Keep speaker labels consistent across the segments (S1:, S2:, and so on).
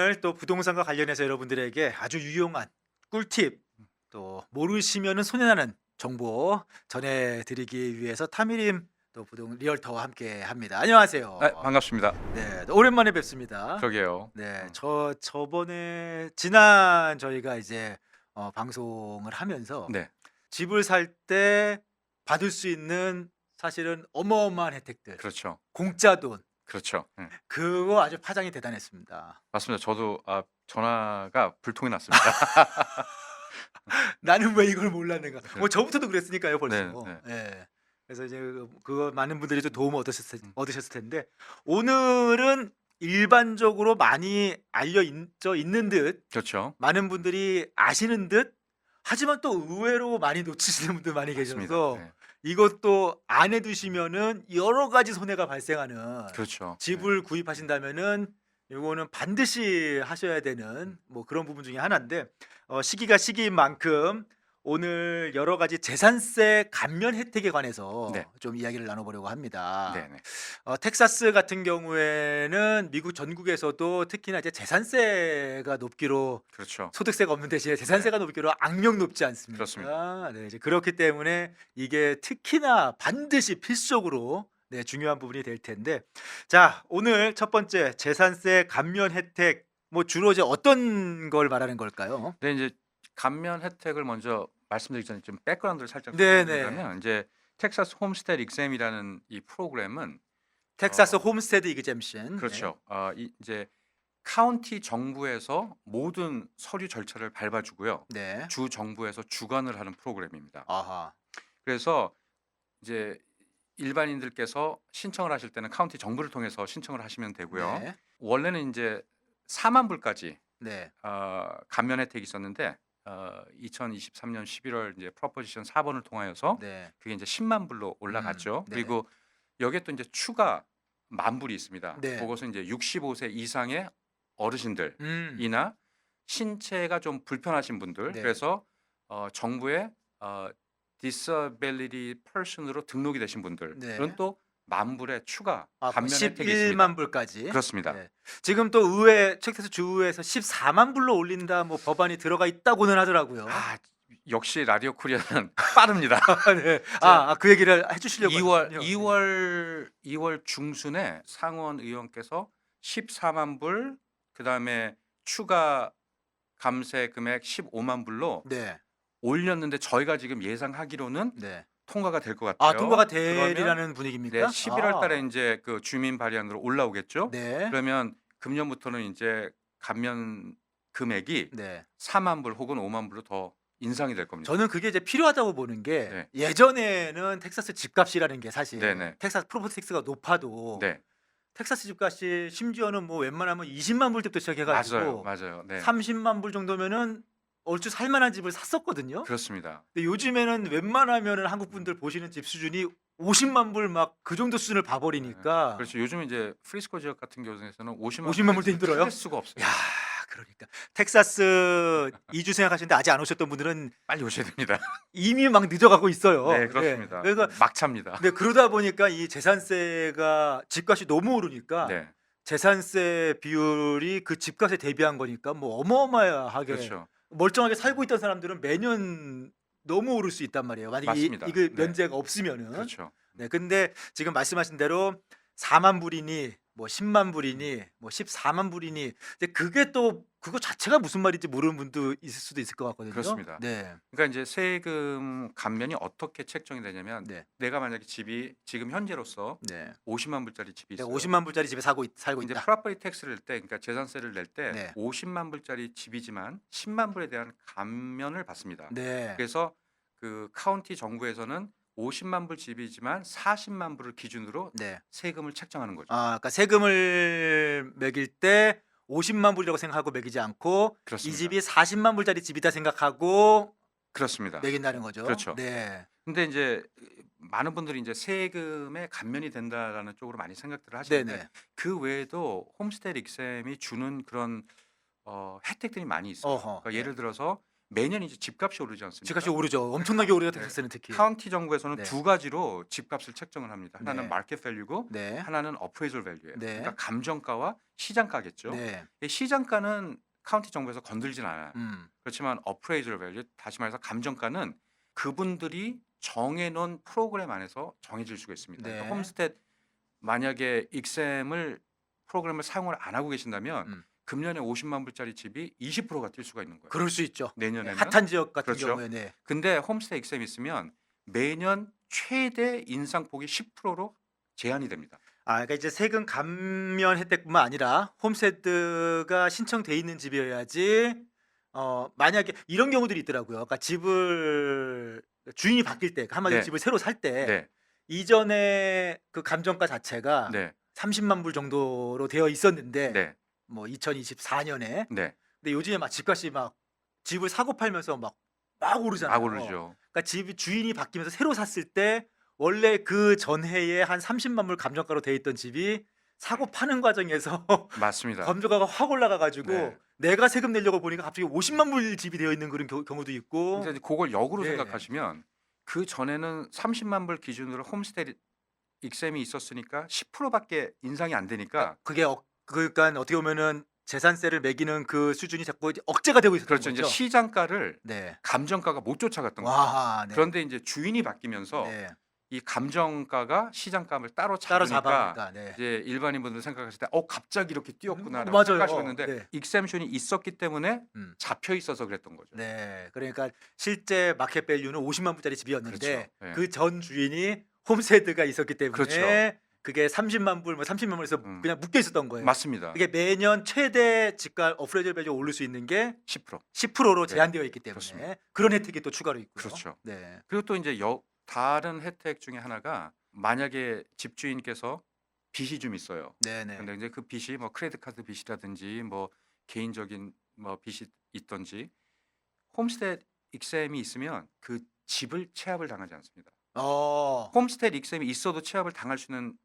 S1: 오늘 또 부동산과 관련해서 여러분들에게 아주 유용한 꿀팁 또 모르시면은 손해나는 정보 전해드리기 위해서 타미림 또 부동 리얼터와 함께 합니다.
S2: 네,
S1: 안녕하세요.
S2: 반갑습니다.
S1: 네, 오랜만에 뵙습니다.
S2: 그러게요.
S1: 네, 저번에 지난 저희가 이제 방송을 하면서
S2: 네.
S1: 집을 살 때 받을 수 있는 사실은 어마어마한 혜택들,
S2: 그렇죠.
S1: 공짜 돈,
S2: 그렇죠.
S1: 그거 아주 파장이 대단했습니다.
S2: 맞습니다. 저도 전화가 불통이 났습니다.
S1: 나는 왜 이걸 몰랐는가.
S2: 네.
S1: 뭐 저부터도 그랬으니까요
S2: 네,
S1: 벌써.
S2: 네.
S1: 예. 그래서 이제 그거 많은 분들이 좀 도움을 얻으셨을 텐데 오늘은 일반적으로 많이 있는 듯
S2: 그렇죠.
S1: 많은 분들이 아시는 듯 하지만 또 의외로 많이 놓치시는 분들 많이
S2: 맞습니다.
S1: 계셔서
S2: 네.
S1: 이것도 안 해두시면은 여러 가지 손해가 발생하는
S2: 그렇죠. 네.
S1: 집을 구입하신다면은 요거는 반드시 하셔야 되는 뭐 그런 부분 중에 하나인데 시기가 시기인 만큼 오늘 여러 가지 재산세 감면 혜택에 관해서
S2: 네.
S1: 좀 이야기를 나눠보려고 합니다.
S2: 네, 네.
S1: 텍사스 같은 경우에는 미국 전국에서도 특히나 이제 재산세가 높기로
S2: 그렇죠.
S1: 소득세가 없는 대신에 재산세가 높기로 악명 높지 않습니까?
S2: 그렇습니다.
S1: 네, 이제 그렇기 때문에 이게 특히나 반드시 필수적으로 네, 중요한 부분이 될 텐데 자 오늘 첫 번째 재산세 감면 혜택 뭐 주로 이제 어떤 걸 말하는 걸까요?
S2: 근데 이제 감면 혜택을 먼저 말씀드리기 전에 좀 백그라운드를 살짝
S1: 네네.
S2: 설명드리자면 이제 텍사스 홈스테드 익셈이라는 이 프로그램은
S1: 텍사스
S2: 어
S1: 홈스테드 이그젬션.
S2: 그렇죠. 이제 카운티 정부에서 모든 서류 절차를 밟아주고요.
S1: 네.
S2: 주 정부에서 주관을 하는 프로그램입니다.
S1: 아하.
S2: 그래서 이제 일반인들께서 신청을 하실 때는 카운티 정부를 통해서 신청을 하시면 되고요.
S1: 네.
S2: 원래는 이제 4만 불까지
S1: 네.
S2: 감면 혜택이 있었는데 2023년 11월 이제 프로포지션 4번을 통하여서
S1: 네.
S2: 그게 이제 10만 불로 올라갔죠.
S1: 네.
S2: 그리고 여기에 또 이제 추가 만 불이 있습니다.
S1: 네.
S2: 그것은 이제 65세 이상의 어르신들이나
S1: 음.
S2: 신체가 좀 불편하신 분들,
S1: 네.
S2: 그래서 정부의 disability person으로 등록이 되신 분들은
S1: 네.
S2: 또 만 불의 추가
S1: 아,
S2: 감면 혜택이
S1: 11만
S2: 있습니다.
S1: 불까지.
S2: 그렇습니다.
S1: 네. 지금 또 의회 텍사스 주의회에서 14만 불로 올린다 뭐 법안이 들어가 있다고는 하더라고요.
S2: 역시 라디오 코리아는 빠릅니다.
S1: 네. 그 얘기를 해주시려고
S2: 2월 중순에 상원 의원께서 14만 불, 그다음에 추가 감세 금액 15만 불로
S1: 네.
S2: 올렸는데 저희가 지금 예상하기로는
S1: 네.
S2: 통과가 될 것 같아요.
S1: 통과가
S2: 그러면
S1: 되리라는 분위기입니까?
S2: 네, 11월 달에 이제 그 주민 발의안으로 올라오겠죠.
S1: 네.
S2: 그러면 금년부터는 이제 감면 금액이
S1: 네.
S2: 4만 불 혹은 5만 불로 더 인상이 될 겁니다.
S1: 저는 그게 이제 필요하다고 보는 게
S2: 네.
S1: 예전에는 텍사스 집값이라는 게 사실
S2: 네네.
S1: 텍사스 프로퍼티 텍스가 높아도
S2: 네,
S1: 텍사스 집값이 심지어는 뭐 웬만하면 20만 불 때부터 시작해가지고
S2: 맞아요. 네,
S1: 30만 불 정도면은 얼추 살만한 집을 샀었거든요.
S2: 그렇습니다.
S1: 근데 요즘에는 웬만하면은 한국 분들 보시는 집 수준이 50만 불 막 그 정도 수준을 봐버리니까.
S2: 그렇죠. 요즘 이제 프리스코 지역 같은 경우에는
S1: 50만 불도 힘들어요?
S2: 찾을 수가 없어요.
S1: 야, 그러니까 텍사스 이주 생각하시는데 아직 안 오셨던 분들은
S2: 빨리 오셔야 됩니다.
S1: 이미 막 늦어가고 있어요.
S2: 네, 그렇습니다.
S1: 그러니까
S2: 막차입니다.
S1: 네, 그러다 보니까 이 재산세가 집값이 너무 오르니까
S2: 네,
S1: 재산세 비율이 그 집값에 대비한 거니까 뭐 어마어마하게
S2: 그렇죠.
S1: 멀쩡하게 살고 있던 사람들은 매년 너무 오를 수 있단 말이에요. 만약에
S2: 맞습니다.
S1: 이거
S2: 네.
S1: 면제가 없으면은.
S2: 그렇죠.
S1: 네, 근데 지금 말씀하신 대로 4만 불이니 뭐 10만 불이니 뭐 14만 불이니 근데 그게 또 그거 자체가 무슨 말인지 모르는 분도 있을 수도 있을 것 같거든요.
S2: 그렇습니다.
S1: 네.
S2: 그러니까 이제 세금 감면이 어떻게 책정이 되냐면
S1: 네.
S2: 내가 만약에 집이 지금 현재로서
S1: 네.
S2: 50만 불짜리 집이
S1: 내가
S2: 있어요.
S1: 50만 불짜리 집에 살고
S2: 이제
S1: 있다.
S2: 프로퍼티 텍스를 낼 때, 그러니까 재산세를 낼 때
S1: 네.
S2: 50만 불짜리 집이지만 10만 불에 대한 감면을 받습니다.
S1: 네.
S2: 그래서 그 카운티 정부에서는 50만 불 집이지만 40만 불을 기준으로
S1: 네.
S2: 세금을 책정하는 거죠.
S1: 그러니까 세금을 매길 때 50만 불이라고 생각하고 매기지 않고 이
S2: 그렇습니다.
S1: 집이 40만 불짜리 집이다 생각하고
S2: 그렇습니다.
S1: 매긴다는 거죠.
S2: 그렇죠.
S1: 네.
S2: 근데 이제 많은 분들이 이제 세금에 감면이 된다라는 쪽으로 많이 생각들을 하시는데
S1: 네네.
S2: 그 외에도 홈스테이 익셈이 주는 그런 혜택들이 많이 있어요.
S1: 어허.
S2: 그러니까
S1: 네.
S2: 예를 들어서 매년 이제 집값이 오르지 않습니까?
S1: 집값이 오르죠. 엄청나게 오르죠.
S2: 네.
S1: 텍사스는 특히.
S2: 카운티 정부에서는
S1: 네.
S2: 두 가지로 집값을 책정을 합니다. 하나는
S1: 네.
S2: 마켓 밸류고
S1: 네.
S2: 하나는 어프레이절 밸류예요.
S1: 네.
S2: 그러니까 감정가와 시장가겠죠.
S1: 네.
S2: 이 시장가는 카운티 정부에서 건들진 않아요. 그렇지만 어프레이절 밸류, 다시 말해서 감정가는 그분들이 정해놓은 프로그램 안에서 정해질 수가 있습니다.
S1: 네.
S2: 그러니까 홈스테드 만약에 익셈을 프로그램을 사용을 안 하고 계신다면
S1: 음.
S2: 금년에 50만 불짜리 집이 20%가 뛸 수가 있는 거예요.
S1: 그럴 수 있죠.
S2: 내년에는.
S1: 핫한 지역 같은
S2: 그렇죠.
S1: 경우에 네.
S2: 근데 홈스테이 익셈이 있으면 매년 최대 인상폭이 10%로 제한이 됩니다.
S1: 그러니까 이제 세금 감면 혜택뿐만 아니라 홈스테드가 신청돼 있는 집이어야지 만약에 이런 경우들이 있더라고요. 그러니까 집을 주인이 바뀔 때 한마디로
S2: 네.
S1: 집을 새로 살 때
S2: 네,
S1: 이전에 그 감정가 자체가
S2: 네,
S1: 30만 불 정도로 되어 있었는데
S2: 네,
S1: 뭐 2024년에
S2: 네.
S1: 근데 요즘에 막 집값이 막 집을 사고 팔면서 막 오르잖아요.
S2: 막 오르죠.
S1: 그러니까 집 주인이 바뀌면서 새로 샀을 때 원래 그 전해에 한 30만 불 감정가로 돼 있던 집이 사고 파는 과정에서
S2: 맞습니다.
S1: 감정가가 확 올라가 가지고
S2: 네.
S1: 내가 세금 내려고 보니까 갑자기 50만 불 집이 되어 있는 그런 경우도 있고.
S2: 근데 그걸 역으로
S1: 네.
S2: 생각하시면 그 전에는 30만 불 기준으로 홈스테이 익셈이 있었으니까 10%밖에 인상이 안 되니까
S1: 그게 그러니까 어떻게 보면은 재산세를 매기는 그 수준이 자꾸 이제 억제가 되고 있었던
S2: 그렇죠.
S1: 거죠.
S2: 이제 시장가를
S1: 네.
S2: 감정가가 못 쫓아갔던 거죠.
S1: 와, 네.
S2: 그런데 이제 주인이 바뀌면서
S1: 네.
S2: 이 감정가가 시장가를 따로
S1: 따로
S2: 잡으니까
S1: 잡아니까. 네.
S2: 이제 일반인분들 생각하실 때 갑자기 이렇게 뛰었구나라고
S1: 맞아요.
S2: 생각하시는데
S1: 네.
S2: 익셈션이 있었기 때문에
S1: 음.
S2: 잡혀 있어서 그랬던 거죠.
S1: 네. 그러니까 실제 마켓 밸류는 50만 불짜리 집이었는데
S2: 그렇죠. 네.
S1: 그 전 주인이 홈스테드가 있었기 때문에
S2: 그렇죠.
S1: 그게 30만 불, 뭐 30만 불에서 그냥 묶여 있었던 거예요.
S2: 맞습니다.
S1: 이게 매년 최대 집값 어프레이저 밸류 오를 수 있는 게
S2: 10%.
S1: 10%로
S2: 네.
S1: 제한되어 있기 때문에
S2: 그렇습니다.
S1: 그런 혜택이 또 추가로 있고요.
S2: 그렇죠.
S1: 네.
S2: 그리고 또 이제 다른 혜택 중에 하나가 만약에 집주인께서 빚이 좀 있어요.
S1: 네네.
S2: 근데 이제 그 빚이 뭐 크레딧 카드 빚이라든지 뭐 개인적인 뭐 빚이 있던지 홈스테이 익셈이 있으면 그 집을 체납을 당하지 않습니다. 홈스테이 익셈이 있어도 체납을 당할 수 있는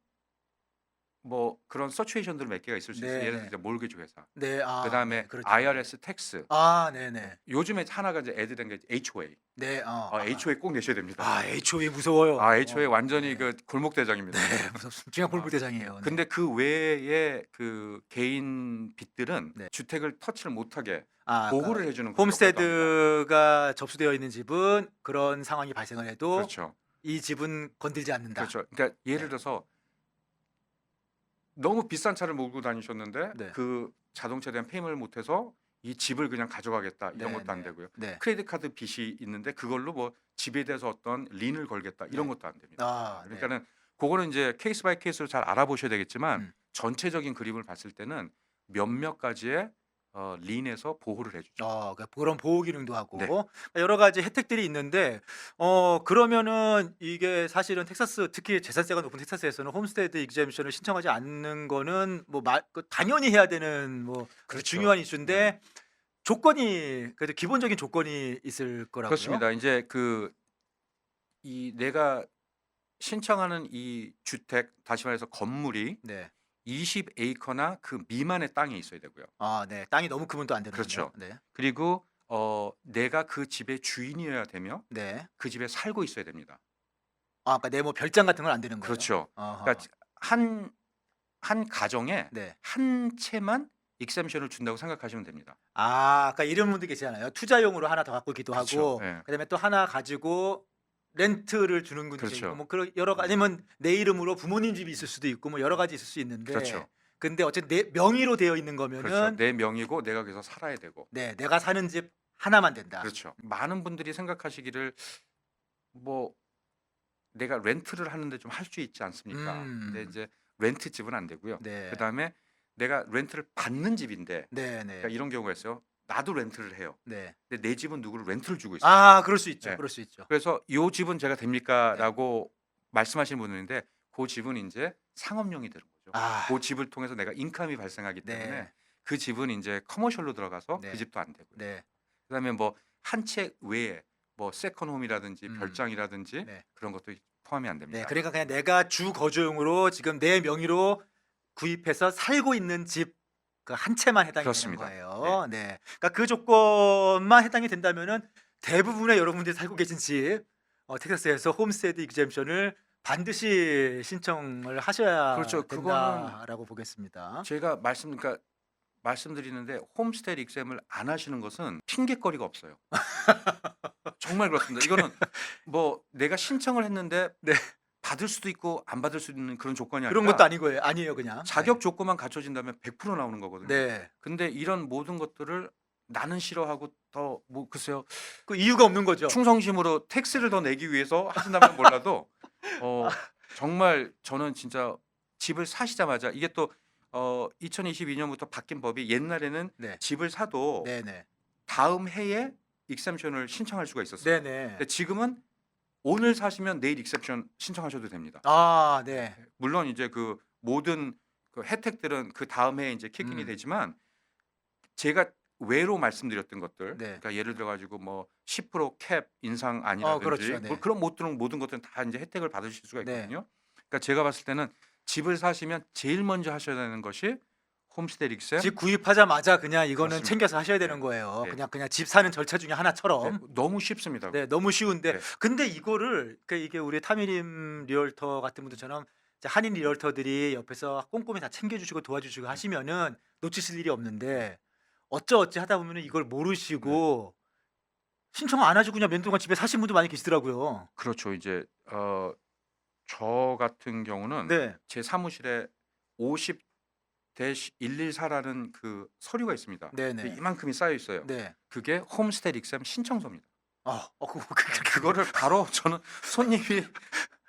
S2: 뭐 그런 서츄에이션들 몇 개가 있을 수 있어요.
S1: 네네.
S2: 예를 들어 몰기지 회사.
S1: 네.
S2: 그다음에
S1: 네. 그렇죠.
S2: IRS 텍스.
S1: 네네.
S2: 요즘에 하나가 이제 애드된 게 HOA.
S1: 네.
S2: HOA 꼭 내셔야 됩니다.
S1: HOA 무서워요.
S2: HOA 완전히
S1: 네.
S2: 그 골목 대장입니다.
S1: 네, 무섭습니다. 중앙 골목 대장이에요. 네.
S2: 근데 그 외에 그 개인 빚들은
S1: 네.
S2: 주택을 터치를 못하게
S1: 그러니까
S2: 보호를 해주는 그런 역할도 합니다.
S1: 홈스테드가 접수되어 있는 집은 그런 상황이 발생을 해도
S2: 그렇죠.
S1: 이 집은 건들지 않는다.
S2: 그렇죠. 그러니까 예를
S1: 네.
S2: 들어서 너무 비싼 차를 몰고 다니셨는데
S1: 네.
S2: 그 자동차에 대한 페이를 못해서 이 집을 그냥 가져가겠다 이런
S1: 네,
S2: 것도 안
S1: 네.
S2: 되고요.
S1: 네.
S2: 크레딧 카드 빚이 있는데 그걸로 뭐 집에 대해서 어떤 린을 걸겠다 이런
S1: 네.
S2: 것도 안 됩니다.
S1: 네.
S2: 그러니까는 그거는 이제 케이스 바이 케이스로 잘 알아보셔야 되겠지만 전체적인 그림을 봤을 때는 몇몇 가지의 린에서 보호를 해주죠.
S1: 그러니까 그런 보호 기능도 하고
S2: 네.
S1: 여러 가지 혜택들이 있는데 그러면은 이게 사실은 텍사스 특히 재산세가 높은 텍사스에서는 홈스테드 익zem션을 신청하지 않는 거는 뭐 당연히 해야 되는 뭐
S2: 그렇죠.
S1: 중요한 이슈인데 조건이 그래도 기본적인 조건이 있을 거라고요.
S2: 그렇습니다. 이제 이 내가 신청하는 이 주택 다시 말해서 건물이
S1: 네.
S2: 20에이커나 그 미만의 땅이 있어야 되고요.
S1: 네. 땅이 너무 크면 또 안 되는
S2: 그렇죠.
S1: 거죠. 네.
S2: 그리고 내가 그 집의 주인이어야 되며
S1: 네.
S2: 그 집에 살고 있어야 됩니다.
S1: 그러니까 내 뭐 별장 같은 건 안 되는 거예요.
S2: 그렇죠.
S1: 어허.
S2: 그러니까 한 가정에
S1: 네.
S2: 한 채만 익셈션을 준다고 생각하시면 됩니다.
S1: 그러니까 이런 분들 계시잖아요. 투자용으로 하나 더 갖고 있기도
S2: 그렇죠.
S1: 하고
S2: 네.
S1: 그다음에 또 하나 가지고 렌트를 주는 분도
S2: 그렇죠.
S1: 있고 뭐 그런 여러 가지 아니면 내 이름으로 부모님 집이 있을 수도 있고 뭐 여러 가지 있을 수 있는데
S2: 그렇죠.
S1: 근데 어쨌든 내 명의로 되어 있는 거면은
S2: 그렇죠. 내 명이고 내가 거기서 살아야 되고.
S1: 네, 내가 사는 집 하나만 된다.
S2: 그렇죠. 많은 분들이 생각하시기를 뭐 내가 렌트를 하는데 좀 할 수 있지 않습니까? 근데 이제 렌트 집은 안 되고요.
S1: 네.
S2: 그다음에 내가 렌트를 받는 집인데
S1: 네,
S2: 그러니까
S1: 네.
S2: 이런 경우가 있어요. 나도 렌트를 해요.
S1: 네.
S2: 근데 내 집은 누구를 렌트를 주고 있어요.
S1: 그럴 수 있죠.
S2: 네.
S1: 그럴 수 있죠.
S2: 그래서 이 집은 제가 됩니까라고 말씀하시는 분인데 그 집은 이제 상업용이 되는 거죠. 그 집을 통해서 내가 인컴이 발생하기 때문에
S1: 네.
S2: 그 집은 이제 커머셜로 들어가서
S1: 네.
S2: 그 집도 안 되고요.
S1: 네.
S2: 그다음에 뭐 한 채 외에 뭐 세컨홈이라든지
S1: 음.
S2: 별장이라든지
S1: 네.
S2: 그런 것도 포함이 안 됩니다.
S1: 네. 그러니까 그냥 내가 주 거주용으로 지금 내 명의로 구입해서 살고 있는 집 그 한 채만 해당이 되는
S2: 그렇습니다.
S1: 거예요. 네. 그러니까 그 조건만 해당이 된다면은 대부분의 여러분들이 살고 계신 집 텍사스에서 홈스테드 익젬션을 반드시 신청을 하셔야
S2: 그렇죠. 그거는
S1: 된다라고 보겠습니다.
S2: 제가 그러니까 말씀드리는데 홈스테이 익셈을 안 하시는 것은 핑곗거리가 없어요. 정말 그렇습니다. 이거는 뭐 내가 신청을 했는데
S1: 네.
S2: 받을 수도 있고 안 받을 수 있는 그런 조건이
S1: 그런
S2: 아니라
S1: 것도 아니에요, 그냥.
S2: 자격 조건만 갖춰진다면 100% 나오는 거거든요.
S1: 네.
S2: 근데 이런 모든 것들을 나는 싫어하고 더 뭐 글쎄요.
S1: 그 이유가 없는 거죠.
S2: 충성심으로 텍스를 더 내기 위해서 하신다면 몰라도 정말 저는 진짜 집을 사시자마자 이게 또 2022년부터 바뀐 법이 옛날에는
S1: 네.
S2: 집을 사도
S1: 네네.
S2: 다음 해에 익셈션을 신청할 수가 있었어요.
S1: 네네.
S2: 근데 지금은 오늘 사시면 내일 익셉션 신청하셔도 됩니다.
S1: 아, 네.
S2: 물론 이제 그 모든 그 혜택들은 그 다음 해에 이제 킥인이 되지만 제가 외로 말씀드렸던 것들,
S1: 네.
S2: 그러니까 예를 들어 가지고 뭐 10% 캡 인상 아니라든지
S1: 그렇죠. 네.
S2: 뭐 그런 모든 것들은 다 이제 혜택을 받으실 수가
S1: 네.
S2: 있거든요. 그러니까 제가 봤을 때는 집을 사시면 제일 먼저 하셔야 되는 것이 홈스테이 익셈.
S1: 집 구입하자마자 그냥 이거는
S2: 그렇습니다.
S1: 챙겨서 하셔야 되는
S2: 네.
S1: 거예요.
S2: 네.
S1: 그냥 집 사는 절차 중에
S2: 네,
S1: 하나처럼.
S2: 너무 쉽습니다.
S1: 네, 너무 쉬운데
S2: 네.
S1: 근데 이거를 이게 우리 타미림 리얼터 같은 분들처럼 이제 한인 리얼터들이 옆에서 꼼꼼히 다 챙겨주시고 도와주시고 하시면은 놓치실 일이 없는데 어찌 하다 보면은 이걸 모르시고 신청 안 하시고 그냥 몇 년 동안 집에 사신 분도 많이 계시더라고요.
S2: 그렇죠. 이제 저 같은 경우는
S1: 네.
S2: 제 사무실에 50-114라는 그 서류가 있습니다.
S1: 네네.
S2: 이만큼이 쌓여 있어요.
S1: 네.
S2: 그게 홈스테이 익셈 신청서입니다.
S1: 그거를
S2: 그거를 바로 저는 손님이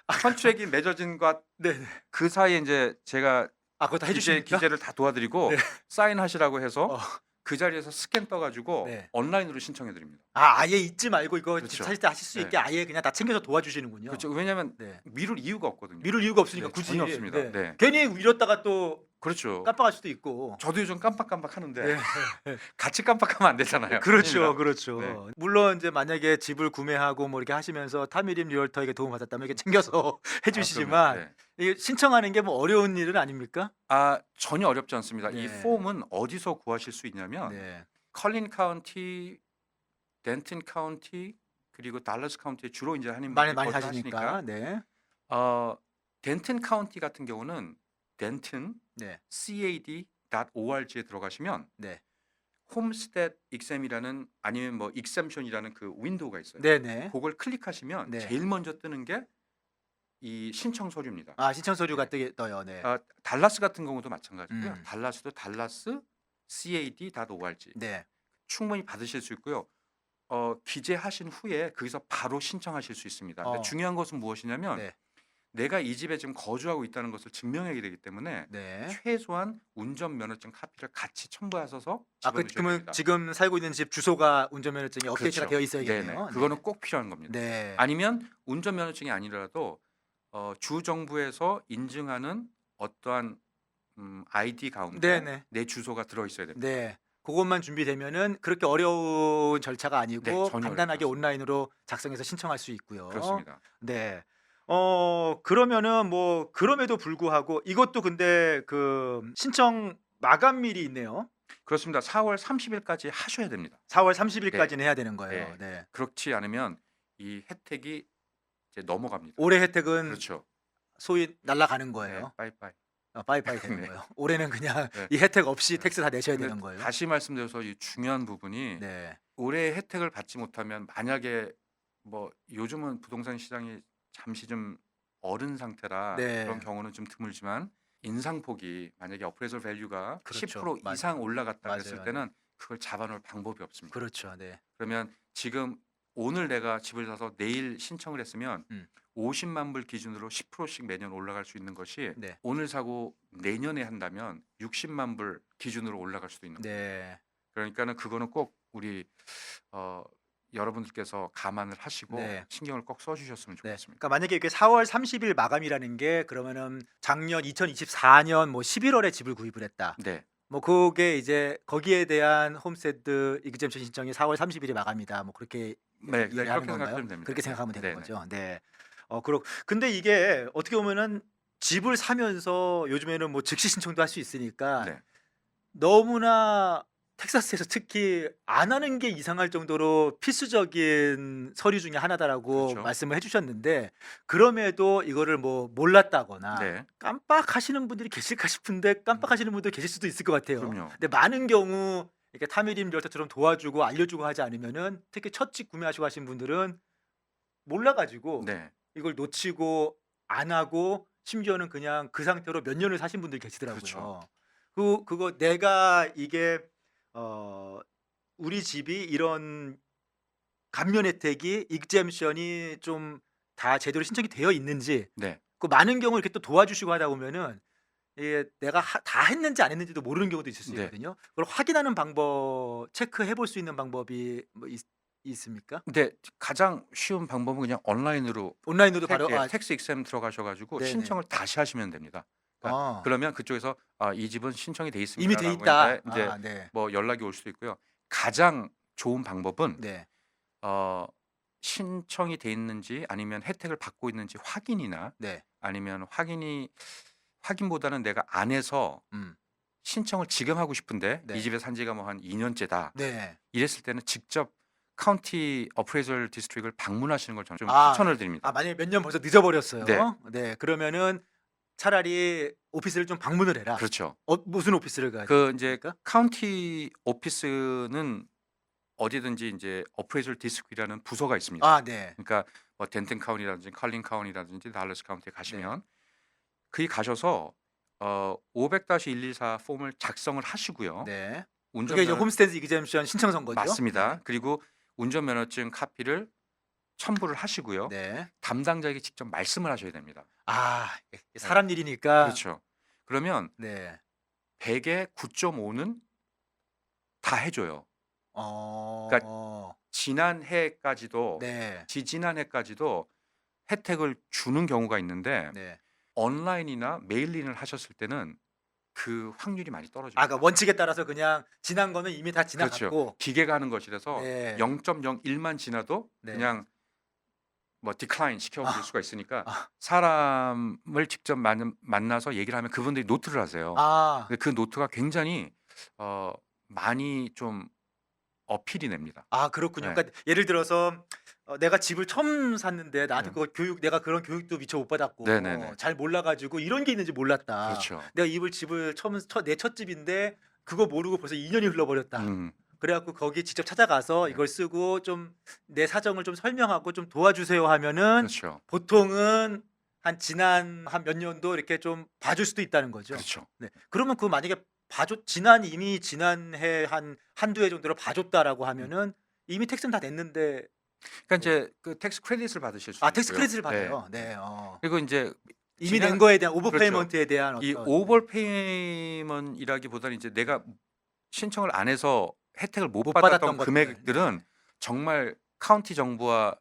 S2: 컨트랙이 맺어진과
S1: 네네.
S2: 그 사이에 이제 제가
S1: 그거 다 해주십니까?
S2: 기재를 다 도와드리고
S1: 네.
S2: 사인하시라고 해서
S1: 어.
S2: 그 자리에서 스캔 떠가지고
S1: 네.
S2: 온라인으로 신청해 드립니다.
S1: 아예 잊지 말고 이거 집
S2: 그렇죠.
S1: 사실 때 하실 수
S2: 네.
S1: 있게 아예 그냥 다 챙겨서 도와주시는군요.
S2: 그렇죠. 왜냐하면
S1: 네.
S2: 미룰 이유가 없거든요.
S1: 미룰 이유가 없으니까
S2: 네,
S1: 굳이.
S2: 전혀 없습니다.
S1: 네.
S2: 네.
S1: 괜히 미뤘다가 또
S2: 그렇죠.
S1: 깜빡할 수도 있고.
S2: 저도 요즘 깜빡깜빡 하는데
S1: 네.
S2: 같이 깜빡하면 안 되잖아요.
S1: 그렇죠,
S2: 손님이랑.
S1: 그렇죠.
S2: 네.
S1: 물론 이제 만약에 집을 구매하고 뭐 이렇게 하시면서 타미림 리얼터에게 도움 받았다면 이렇게 챙겨서 해주시지만
S2: 그럼요. 네.
S1: 이게 신청하는 게 뭐 어려운 일은 아닙니까?
S2: 전혀 어렵지 않습니다.
S1: 네.
S2: 이 폼은 어디서 구하실 수 있냐면
S1: 네.
S2: 컬린 카운티, 덴튼 카운티 그리고 달라스 카운티에 주로 이제 한인
S1: 많이
S2: 분들이
S1: 사시니까. 네.
S2: 덴튼 카운티 같은 경우는 덴튼
S1: 네.
S2: cad.org에 들어가시면
S1: 네.
S2: 홈스테드 익셈이라는 아니면 뭐 익셈션이라는 그 윈도우가 있어요.
S1: 네네.
S2: 그걸 클릭하시면
S1: 네.
S2: 제일 먼저 뜨는 게 이 신청 서류입니다.
S1: 신청 서류가 떠요. 네.
S2: 달라스 같은 경우도 마찬가지고요.
S1: 음.
S2: 달라스도 달라스 cad.org
S1: 네.
S2: 충분히 받으실 수 있고요. 기재하신 후에 거기서 바로 신청하실 수 있습니다. 근데
S1: 어.
S2: 중요한 것은 무엇이냐면
S1: 네.
S2: 내가 이 집에 지금 거주하고 있다는 것을 증명해야 되기 때문에
S1: 네.
S2: 최소한 운전면허증 카피를 같이 첨부하셔서 집어넣으셔야
S1: 그러면
S2: 됩니다.
S1: 지금 살고 있는 집 주소가 운전면허증이 업데이트가
S2: 그렇죠.
S1: 되어 있어야겠네요.
S2: 네네. 그거는 꼭 필요한 겁니다.
S1: 네.
S2: 아니면 운전면허증이 아니라도 주 정부에서 인증하는 어떠한 아이디 가운데
S1: 네네.
S2: 내 주소가 들어 있어야 됩니다.
S1: 네. 그것만 준비되면은 그렇게 어려운 절차가
S2: 네,
S1: 아니고
S2: 전혀
S1: 간단하게
S2: 어렵지
S1: 온라인으로 작성해서 신청할 수 있고요.
S2: 그렇습니다.
S1: 네. 그러면은 뭐 그럼에도 불구하고 이것도 근데 그 신청 마감일이 있네요.
S2: 그렇습니다. 4월 30일까지 하셔야 됩니다.
S1: 4월 30일까지는 해야 되는 거예요.
S2: 네.
S1: 네.
S2: 그렇지 않으면 이 혜택이 이제 넘어갑니다.
S1: 올해 혜택은
S2: 그렇죠.
S1: 소위 날아가는
S2: 네,
S1: 거예요.
S2: 빠이빠이.
S1: 빠이빠이 되는
S2: 네.
S1: 거예요. 올해는 그냥
S2: 네.
S1: 이 혜택 없이 텍스 다 내셔야
S2: 근데
S1: 되는 거예요.
S2: 다시 말씀드려서 이 중요한 부분이
S1: 네.
S2: 올해 혜택을 받지 못하면 만약에 뭐 요즘은 부동산 시장이 잠시 좀 어른 상태라
S1: 네.
S2: 그런 경우는 좀 드물지만 인상폭이 만약에 어프레이설 밸류가
S1: 그렇죠.
S2: 10%
S1: 맞아요.
S2: 이상 올라갔다
S1: 맞아요.
S2: 그랬을 때는 그걸 잡아놓을 방법이 없습니다.
S1: 그렇죠. 네.
S2: 그러면 지금 오늘 내가 집을 사서 내일 신청을 했으면 50만 불 기준으로 10%씩 매년 올라갈 수 있는 것이
S1: 네.
S2: 오늘 사고 내년에 한다면 60만 불 기준으로 올라갈 수도 있는 거예요.
S1: 네.
S2: 그러니까는 그거는 꼭 우리 여러분들께서 감안을 하시고
S1: 네.
S2: 신경을 꼭 써주셨으면
S1: 네.
S2: 좋겠습니다.
S1: 그러니까 만약에 이게 4월 30일 마감이라는 게 그러면은 작년 2024년 뭐 11월에 집을 구입을 했다.
S2: 네,
S1: 뭐 그게 이제 거기에 대한 홈스테드 익젬션 신청이 4월 30일이 마감이다. 뭐 그렇게
S2: 네,
S1: 이해하는
S2: 그렇게
S1: 건가요?
S2: 생각하면 됩니다.
S1: 그렇게 생각하면 되는
S2: 네네.
S1: 거죠. 네. 근데 이게 어떻게 보면은 집을 사면서 요즘에는 뭐 즉시 신청도 할 수 있으니까
S2: 네.
S1: 너무나 텍사스에서 특히 안 하는 게 이상할 정도로 필수적인 서류 중에 하나다라고
S2: 그렇죠.
S1: 말씀을 해주셨는데 그럼에도 이거를 뭐 몰랐다거나
S2: 네.
S1: 깜빡하시는 분들이 계실까 싶은데 깜빡하시는 분들 계실 수도 있을 것 같아요.
S2: 그럼요.
S1: 근데 많은 경우 이렇게 타미림 리얼터처럼 도와주고 알려주고 하지 않으면은 특히 첫 집 구매하시고 하신 분들은 몰라가지고
S2: 네.
S1: 이걸 놓치고 안 하고 심지어는 그냥 그 상태로 몇 년을 사신 분들이 계시더라고요.
S2: 그렇죠.
S1: 그거 내가 이게 어 우리 집이 이런 감면 혜택이 exemption이 좀 다 제대로 신청이 되어 있는지
S2: 네.
S1: 그 많은 경우 이렇게 또 도와주시고 하다 보면은 이게 내가 다 했는지 안 했는지도 모르는 경우도 있을 수
S2: 네.
S1: 있거든요. 그걸 확인하는 방법, 체크해 볼 수 있는 방법이 뭐 있습니까?
S2: 근데 가장 쉬운 방법은 그냥 온라인으로
S1: 온라인으로도 바로
S2: 텍스 익셈 들어가셔 가지고
S1: 네네.
S2: 신청을 다시 하시면 됩니다. 그러니까 그러면 그쪽에서 이 집은 신청이 돼
S1: 이미 돼
S2: 있습니다라고
S1: 있다.
S2: 했는데 이제
S1: 네.
S2: 뭐 연락이 올 수도 있고요. 가장 좋은 방법은
S1: 네.
S2: 어 신청이 돼 있는지 아니면 혜택을 받고 있는지 확인이나
S1: 네.
S2: 아니면 확인보다는 내가 안 해서
S1: 음.
S2: 신청을 지금 하고 싶은데
S1: 네.
S2: 이 집에 산 지가 뭐 한 2 년째다.
S1: 네.
S2: 이랬을 때는 직접 카운티 어프레이절 디스트릭을 방문하시는 걸 저는 좀
S1: 아.
S2: 추천을 드립니다.
S1: 만약에 몇 년 벌써 늦어 버렸어요.
S2: 네.
S1: 네. 그러면은 차라리 오피스를 좀 방문을 해라.
S2: 그렇죠.
S1: 무슨 오피스를 가야
S2: 그 인제
S1: 됩니까?
S2: 카운티 오피스는 어디든지 인제 어프레이절 디스트릭이라는 부서가 있습니다.
S1: 아 네.
S2: 그러니까 뭐 덴튼 카운티라든지 칼린 카운티라든지 달러스 카운티에
S1: 네.
S2: 가시면 거기 가셔서 500-124 폼을 작성을 하시고요.
S1: 네. 그게 이제
S2: 운전면허
S1: 홈스테이드 이그젬션 신청서인 거죠?
S2: 맞습니다. 그리고 운전면허증 카피를 첨부를 하시고요.
S1: 네.
S2: 담당자에게 직접 말씀을 하셔야 됩니다.
S1: 아 사람 일이니까.
S2: 그렇죠. 그러면
S1: 네.
S2: 100에 9.5는 다 해 줘요. 지난 해까지도
S1: 네.
S2: 지지난 해까지도 혜택을 주는 경우가 있는데
S1: 네.
S2: 온라인이나 메일링을 하셨을 때는 그 확률이 많이 떨어집니다.
S1: 그러니까 원칙에 따라서 그냥 지난 거는 이미 다
S2: 그렇죠.
S1: 지나갔고.
S2: 기계가 하는 것이라서
S1: 네.
S2: 0.01만 지나도
S1: 네.
S2: 그냥 뭐 디클라인 시켜버릴 수가 있으니까
S1: 아.
S2: 사람을 직접 만나서 얘기를 하면 그분들이 노트를 하세요.
S1: 아.
S2: 근데 그 노트가 굉장히 많이 좀 어필이 됩니다.
S1: 아 그렇군요.
S2: 네.
S1: 그러니까 예를 들어서 내가 집을 처음 샀는데 나한테
S2: 네.
S1: 그 내가 그런 교육도 미처 못 받았고
S2: 네네네.
S1: 잘 몰라 가지고 이런 게 있는지 몰랐다.
S2: 그렇죠.
S1: 내가 집을 내 첫 집인데 그거 모르고 벌써 2 년이 흘러 버렸다. 그래 갖고 거기 직접 찾아가서
S2: 네.
S1: 이걸 쓰고 좀 내 사정을 좀 설명하고 좀 도와주세요 하면은
S2: 그렇죠.
S1: 보통은 지난 한 몇 년도 이렇게 좀 봐줄 수도 있다는 거죠.
S2: 그렇죠.
S1: 네. 그러면 그 만약에 이미 지난 해 한두 해 정도로 봐줬다라고 하면은 이미 텍스는 다 냈는데
S2: 그러니까 이제 그 텍스 크레딧을 받으실 수 있고요.
S1: 텍스 크레딧을
S2: 네.
S1: 받아요. 네.
S2: 그리고 이제
S1: 이미
S2: 지난-
S1: 낸 거에 대한 오버
S2: 그렇죠.
S1: 페이먼트에 대한
S2: 이
S1: 어떤
S2: 오버 페이먼이라기보다는 이제 내가 신청을 안 해서 혜택을 못
S1: 못
S2: 받았던
S1: 받았던 것들.
S2: 금액들은 정말 카운티 정부와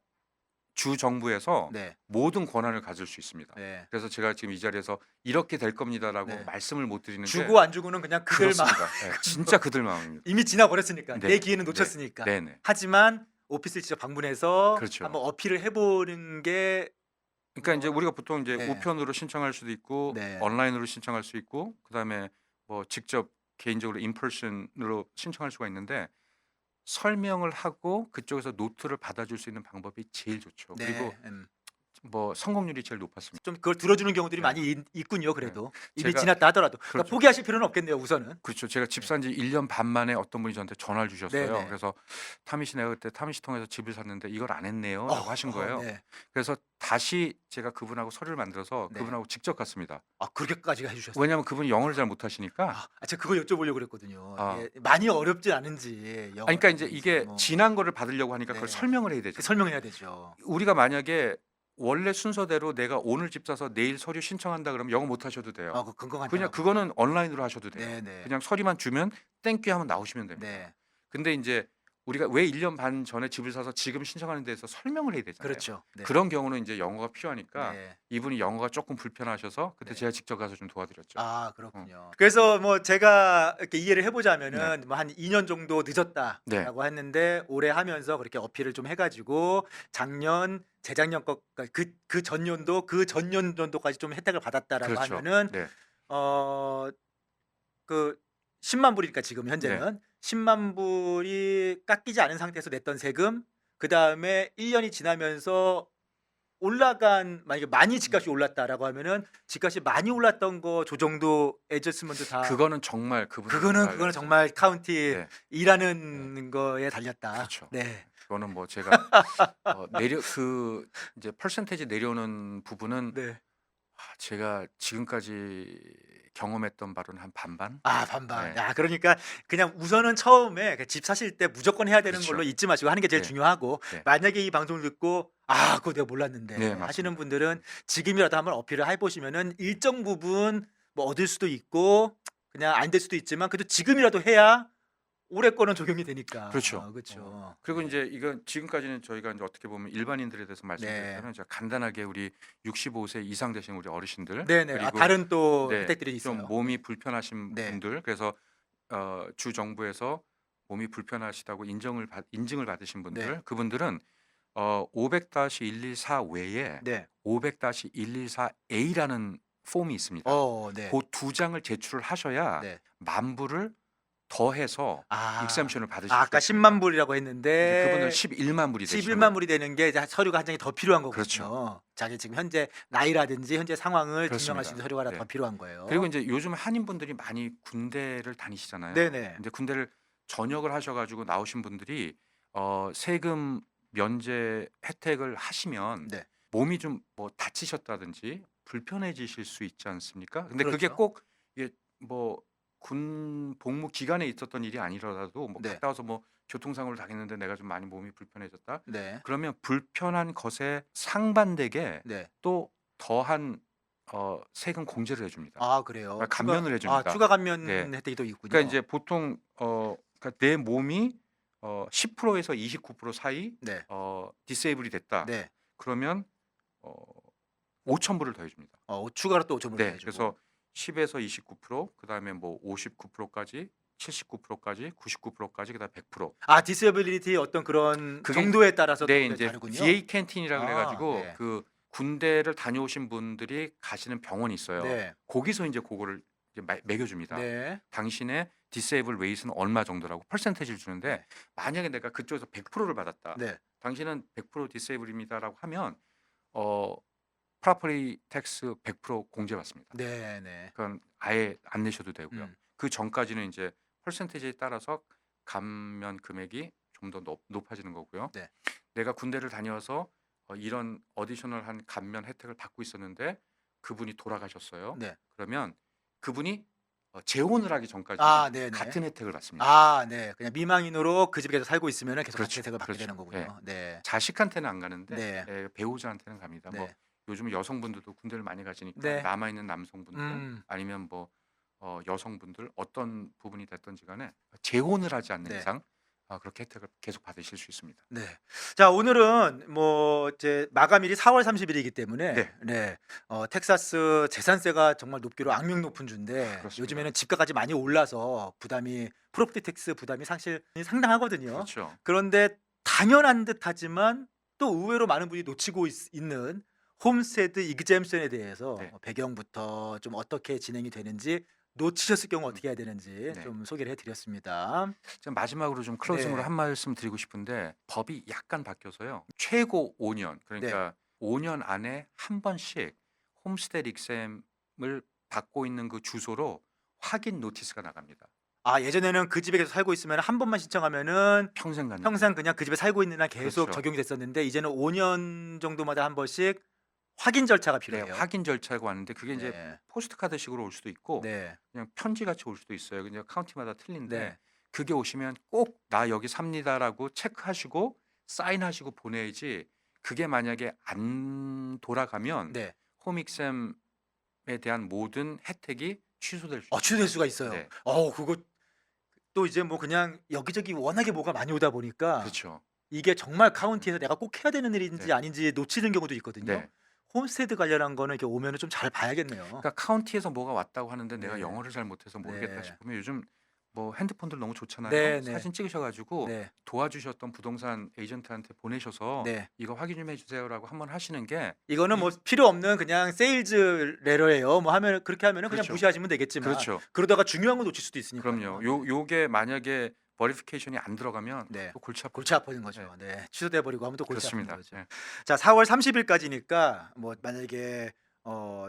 S2: 주 정부에서
S1: 네.
S2: 모든 권한을 가질 수 있습니다.
S1: 네.
S2: 그래서 제가 지금 이 자리에서 이렇게 될 겁니다라고
S1: 네.
S2: 말씀을 못 드리는 게
S1: 주고 안 주고는 그냥 그들 마음.
S2: 그렇습니다. 네, 진짜 그들 마음입니다.
S1: 이미 지나 버렸으니까.
S2: 네.
S1: 내 기회는
S2: 네.
S1: 놓쳤으니까.
S2: 네네.
S1: 하지만 오피스를 직접 방문해서
S2: 그렇죠.
S1: 한번 어필을 해 보는 게
S2: 그러니까 이제 우리가 보통 이제
S1: 네.
S2: 우편으로 신청할 수도 있고
S1: 네.
S2: 온라인으로 신청할 수 있고 그다음에 뭐 직접 개인적으로 인퍼슨으로 신청할 수가 있는데 설명을 하고 그쪽에서 노트를 받아줄 수 있는 방법이 제일 좋죠.
S1: 네.
S2: 그리고 뭐 성공률이 제일 높았습니다.
S1: 좀 그걸 들어주는 경우들이
S2: 네.
S1: 많이 있군요. 그래도 이미
S2: 제가-
S1: 지났다 하더라도 그러니까
S2: 그렇죠.
S1: 포기하실 필요는 없겠네요. 우선은.
S2: 그렇죠. 제가 집 산 지 1년 반 만에 어떤 분이 저한테 전화를 주셨어요.
S1: 네네.
S2: 그래서 타미 씨 내가 그때 타미 씨 통해서 집을 샀는데 이걸 안 했네요라고 하신 거예요.
S1: 네.
S2: 그래서 다시 제가 그분하고 서류를 만들어서
S1: 네.
S2: 그분하고 직접 갔습니다.
S1: 그렇게까지 해주셨어요.
S2: 왜냐하면 그분이 영어를 잘 못하시니까.
S1: 제가 그거 여쭤보려고 그랬거든요.
S2: 아.
S1: 예, 많이 어렵지 않은지.
S2: 그러니까 이제 이게
S1: 뭐.
S2: 지난 거를 받으려고 하니까 그걸
S1: 네.
S2: 설명을 해야 되죠.
S1: 설명해야 되죠.
S2: 우리가 만약에 원래 순서대로 내가 오늘 집 사서 내일 서류 신청한다 그러면 영어 못 하셔도 돼요.
S1: 건강한
S2: 그냥 그거는 온라인으로 하셔도 돼요.
S1: 네네.
S2: 그냥 서류만 주면 땡큐 하면 나오시면 됩니다.
S1: 네.
S2: 근데 이제 우리가 왜 1년 반 전에 집을 사서 지금 신청하는 데서 설명을 해야 되잖아요.
S1: 그렇죠. 네.
S2: 그런 경우는 이제 영어가 필요하니까
S1: 네.
S2: 이분이 영어가 조금 불편하셔서 그때
S1: 네.
S2: 제가 직접 가서 좀 도와드렸죠.
S1: 그렇군요. 그래서 뭐 제가 이렇게 이해를 해보자면은
S2: 네.
S1: 뭐 한 2년 정도 늦었다라고 했는데 올해 하면서 그렇게 어필을 좀 해가지고 작년, 재작년 거, 그 전년도, 그 전년도까지 좀 혜택을 받았다라고
S2: 그렇죠.
S1: 하면은
S2: 네.
S1: 그 10만 불이니까 지금
S2: 네.
S1: 현재는 10만 불이 깎이지 않은 상태에서 냈던 세금, 그다음에 1년이 지나면서 올라간, 만약에 많이 집값이 올랐다라고 하면은 집값이 많이 올랐던 거 조정도 애저스먼트 다
S2: 그거는 정말 그분들
S1: 그거는
S2: 정말
S1: 정말 카운티
S2: 네.
S1: 일하는 거에 달렸다.
S2: 그렇죠.
S1: 네.
S2: 그거는 뭐 제가 내려 그 이제 퍼센테이지 내려오는 부분은
S1: 네.
S2: 제가 지금까지 경험했던 바로는 한 반반?
S1: 아, 반반.
S2: 네.
S1: 야, 그러니까 그냥 우선은 처음에 그 집 사실 때 무조건 해야 되는
S2: 그렇죠.
S1: 걸로 잊지 마시고 하는 게 제일
S2: 네.
S1: 중요하고,
S2: 네.
S1: 만약에 이 방송을 듣고 아, 그거 내가 몰랐는데
S2: 네,
S1: 하시는
S2: 맞습니다.
S1: 분들은 지금이라도 한번 어필을 해 보시면은 일정 부분 뭐 얻을 수도 있고 그냥 안 될 수도 있지만 그래도 지금이라도 해야 올해 거는 적용이 되니까.
S2: 그렇죠.
S1: 그렇죠.
S2: 그리고
S1: 네.
S2: 이제 이건 지금까지는 저희가 이제 어떻게 보면 일반인들에 대해서 말씀드렸잖아요. 제가 간단하게 우리 65세 이상 되신 우리 어르신들,
S1: 네네.
S2: 그리고
S1: 다른 또
S2: 네,
S1: 혜택들이
S2: 좀
S1: 있어요.
S2: 몸이 불편하신
S1: 네.
S2: 분들, 그래서 주 정부에서 몸이 불편하시다고 인증을 받으신 분들, 그분들은 500-114 외에
S1: 네.
S2: 500-114A라는 폼이 있습니다.
S1: 네.
S2: 그 두 장을 제출을 하셔야
S1: 네.
S2: 만 불을 더해서
S1: 아.
S2: 익셈션을 받으실
S1: 아까
S2: 수가 있습니다.
S1: 10만 불이라고
S2: 이제
S1: 했는데
S2: 그분은 11만 불이 되시는
S1: 11만
S2: 거예요.
S1: 불이 되는 게 이제 서류가 한 장이 더 필요한 거거든요.
S2: 그렇죠.
S1: 자기 지금 현재 나이라든지 현재 상황을
S2: 그렇습니다.
S1: 증명할 수 있는 서류가 하나
S2: 네.
S1: 더 필요한 거예요.
S2: 그리고 이제 요즘 한인분들이 많이 군대를 다니시잖아요.
S1: 네네.
S2: 근데 군대를 전역을 하셔 가지고 나오신 분들이 세금 면제 혜택을 하시면
S1: 네.
S2: 몸이 좀 뭐 다치셨다든지 불편해지실 수 있지 않습니까? 근데 그게
S1: 그렇죠.
S2: 꼭 이게 뭐 군 복무 기간에 있었던 일이 아니더라도 뭐
S1: 네.
S2: 갔다 와서 뭐 교통사고를 당했는데 내가 좀 많이 몸이 불편해졌다.
S1: 네.
S2: 그러면 불편한 것에 상반되게
S1: 네.
S2: 또 더한 세금 공제를 해줍니다.
S1: 아, 그래요.
S2: 그러니까 감면을 해줍니다.
S1: 추가 감면
S2: 네.
S1: 혜택이 또 있군요.
S2: 그러니까 이제 보통 그러니까 내 몸이 10%에서 29% 사이
S1: 네.
S2: 디세이블이 됐다.
S1: 네.
S2: 그러면 5천 불을 더해줍니다.
S1: 추가로 또 5천 불
S2: 네,
S1: 해주고.
S2: 그래서 10에서 29%, 그다음에 뭐 59%까지, 79%까지, 99%까지, 그다음 100%.
S1: 아, 디세이빌리티 어떤 그런
S2: 그게
S1: 정도에 따라서
S2: 네,
S1: 또
S2: 이제
S1: 다르군요.
S2: VA 캔틴이라 그래가지고
S1: 네.
S2: 그 군대를 다녀오신 분들이 가시는 병원이 있어요.
S1: 네.
S2: 거기서 이제 그거를 이제 매겨줍니다.
S1: 네.
S2: 당신의 디세이블 웨이트는 얼마 정도라고 퍼센테이지를 주는데,
S1: 네.
S2: 만약에 내가 그쪽에서 100%를 받았다.
S1: 네.
S2: 당신은 100% 디세이블입니다라고 하면 프로퍼티 텍스 100% 공제받습니다.
S1: 네, 네.
S2: 그건 아예 안 내셔도 되고요.
S1: 음.
S2: 그 전까지는 이제 퍼센테이지에 따라서 감면 금액이 좀 더 높아지는 거고요.
S1: 네.
S2: 내가 군대를 다녀서 이런 어디셔널한 감면 혜택을 받고 있었는데 그분이 돌아가셨어요.
S1: 네.
S2: 그러면 그분이 재혼을 하기 전까지
S1: 네네.
S2: 같은 혜택을 받습니다.
S1: 아, 네. 그냥 미망인으로 그 집에 계속 살고 있으면은 계속 같은
S2: 그렇죠.
S1: 혜택을 받게
S2: 그렇죠.
S1: 되는 거군요. 네.
S2: 자식한테는 안 가는데
S1: 네.
S2: 배우자한테는 갑니다. 뭐
S1: 네.
S2: 요즘 여성분들도 군대를 많이 가시니까
S1: 네.
S2: 남아 있는 남성분들 아니면 뭐 여성분들 어떤 부분이 됐든지 간에 재혼을 하지 않는
S1: 네.
S2: 이상 그렇게 혜택을 계속 받으실 수 있습니다.
S1: 네. 자, 오늘은 뭐 이제 마감일이 4월 30일이기 때문에
S2: 네.
S1: 텍사스 재산세가 정말 높기로 악명 높은 주인데
S2: 그렇습니다.
S1: 요즘에는 집가까지 많이 올라서 부담이, 프로퍼티 텍스 부담이 사실 상당하거든요.
S2: 그렇죠.
S1: 그런데 당연한 듯하지만 또 의외로 많은 분이 놓치고 있는 홈스테드 이그젬션에 대해서
S2: 네.
S1: 배경부터 좀 어떻게 진행이 되는지, 놓치셨을 경우 어떻게 해야 되는지
S2: 네.
S1: 좀 소개를 해드렸습니다.
S2: 제가 마지막으로 좀 클로징으로
S1: 네.
S2: 한 말씀 드리고 싶은데, 법이 약간 바뀌어서요. 최고 5년, 그러니까 5년 안에 한 번씩 홈스테드 익셈을 받고 있는 그 주소로 확인 노티스가 나갑니다.
S1: 아, 예전에는 그 집에 계속 살고 있으면 한 번만 신청하면은
S2: 평생 가는
S1: 평생 그냥 그 집에 살고 있는 한 계속
S2: 그렇죠.
S1: 적용이 됐었는데 이제는 5년 정도마다 한 번씩 확인 절차가
S2: 네,
S1: 필요해요.
S2: 확인 절차가 왔는데 그게 이제
S1: 네.
S2: 포스트카드식으로 올 수도 있고
S1: 네.
S2: 그냥 편지 같이 올 수도 있어요. 그냥 카운티마다 틀린데
S1: 네.
S2: 그게 오시면 꼭 나 여기 삽니다라고 체크하시고 사인하시고 보내야지. 그게 만약에 안 돌아가면
S1: 네.
S2: 홈익셈에 대한 모든 혜택이 취소될 수
S1: 취소될 수가 있어요.
S2: 네.
S1: 그거 또 이제 뭐 그냥 여기저기 워낙에 뭐가 많이 오다 보니까
S2: 그렇죠.
S1: 이게 정말 카운티에서 내가 꼭 해야 되는 일인지
S2: 네.
S1: 아닌지 놓치는 경우도 있거든요.
S2: 네.
S1: 홈스테드 관련한 거는 이렇게 오면은 좀 잘 봐야겠네요.
S2: 그러니까 카운티에서 뭐가 왔다고 하는데 내가
S1: 네.
S2: 영어를 잘 못해서 모르겠다
S1: 네.
S2: 싶으면 요즘 뭐 핸드폰들 너무 좋잖아요.
S1: 네네.
S2: 사진 찍으셔 가지고
S1: 네.
S2: 도와주셨던 부동산 에이전트한테 보내셔서
S1: 네.
S2: "이거 확인 좀 해 주세요."라고 한번 하시는 게
S1: 이거는
S2: 이
S1: 뭐 필요 없는 그냥 세일즈 레터예요. 뭐 하면 그렇게 하면은 그냥
S2: 그렇죠.
S1: 무시하시면 되겠지만
S2: 그렇죠.
S1: 그러다가 중요한 거 놓칠 수도 있으니까요.
S2: 그럼요. 요게 만약에 버리피케이션이 안 들어가면
S1: 네.
S2: 또 골치 아프죠.
S1: 골치 아프는 거죠. 네. 취소돼 버리고 하면 또 골치 아픈
S2: 그렇습니다.
S1: 거죠.
S2: 네.
S1: 자, 4월 30일까지니까 뭐 만약에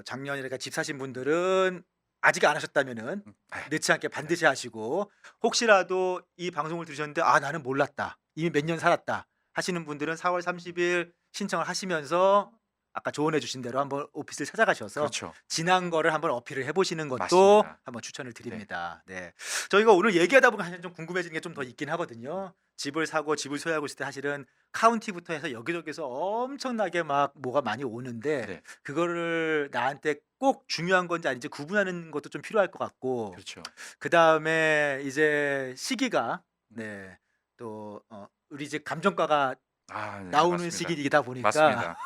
S1: 작년이니까 집 사신 분들은 아직 안 하셨다면은
S2: 네.
S1: 늦지 않게 반드시 하시고, 혹시라도 이 방송을 들으셨는데 '아 나는 몰랐다. 이미 몇 년 살았다.' 하시는 분들은 4월 30일 신청을 하시면서 아까 조언해 주신 대로 한번 오피스를 찾아가셔서
S2: 그렇죠.
S1: 지난 거를 한번 어필을 해 보시는 것도
S2: 맞습니다.
S1: 한번 추천을 드립니다. 네. 저희가 오늘 얘기하다 보면 사실 좀 궁금해지는 게 좀 더 있긴 하거든요. 집을 사고 집을 소유하고 있을 때 사실은 카운티부터 해서 여기저기서 엄청나게 막 뭐가 많이 오는데
S2: 네.
S1: 그거를 나한테 꼭 중요한 건지 아닌지 구분하는 것도 좀 필요할 것 같고,
S2: 그렇죠.
S1: 그다음에 이제 시기가 네. 또 우리 집 감정가가
S2: 네.
S1: 나오는
S2: 맞습니다.
S1: 시기이다 보니까
S2: 맞습니다.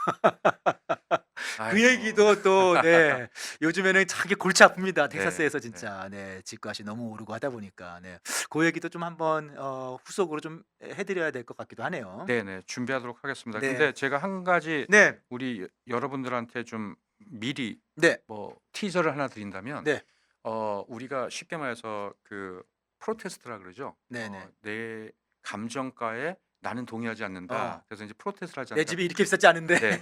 S1: 그
S2: 아이고.
S1: 얘기도 또 네. 요즘에는 자기 골치 아픕니다.
S2: 네.
S1: 텍사스에서 진짜 네. 집값이 너무 오르고 하다 보니까 네. 그 얘기도 좀 한번 후속으로 좀 해 드려야 될 것 같기도 하네요.
S2: 네네. 준비하도록 하겠습니다.
S1: 네.
S2: 근데 제가 한 가지
S1: 네.
S2: 우리 여러분들한테 좀 미리
S1: 네.
S2: 뭐 티저를 하나 드린다면
S1: 네.
S2: 우리가 쉽게 말해서 그 프로테스트라 그러죠.
S1: 네네.
S2: 내 감정가에 나는 동의하지 않는다. 그래서 이제 프로테스트를 하지
S1: 내
S2: 않는다.
S1: 집이 이렇게 비싸지 않은데.
S2: 네.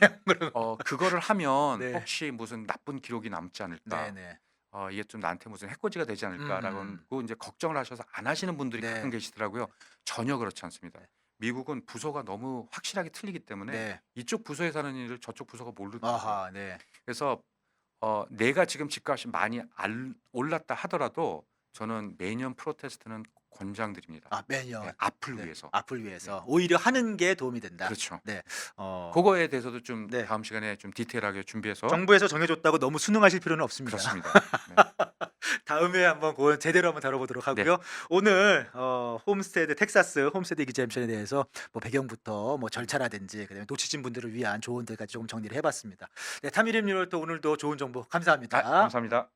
S2: 그거를 하면
S1: 네.
S2: 혹시 무슨 나쁜 기록이 남지 않을까.
S1: 네네.
S2: 이게 좀 나한테 무슨 해코지가 되지 않을까라고
S1: 음.
S2: 이제 걱정을 하셔서 안 하시는 분들이
S1: 네.
S2: 가끔 계시더라고요. 전혀 그렇지 않습니다.
S1: 네.
S2: 미국은 부서가 너무 확실하게 틀리기 때문에
S1: 네.
S2: 이쪽 부서에 사는 일을 저쪽 부서가 모르더라고요.
S1: 아하. 네.
S2: 그래서 내가 지금 집값이 많이 올랐다 하더라도 저는 매년 프로테스트는 권장드립니다.
S1: 아, 매년.
S2: 네, 앞을
S1: 네.
S2: 위해서.
S1: 앞을 위해서 오히려 하는 게 도움이 된다.
S2: 그렇죠.
S1: 네.
S2: 그거에 대해서도 좀
S1: 네.
S2: 다음 시간에 좀 디테일하게 준비해서
S1: 정부에서 정해줬다고 너무 순응하실 필요는 없습니다.
S2: 그렇습니다. 네.
S1: 다음에 한번 그건 제대로 한번 다뤄보도록 하고요. 오늘 홈스테드 텍사스 홈스테드 이그젬션에 대해서 뭐 배경부터 뭐 절차라든지 그다음에 놓치신 분들을 위한 조언들까지 조금 정리를 해봤습니다. 네, 타미림 리얼터 오늘도 좋은 정보 감사합니다.
S2: 감사합니다.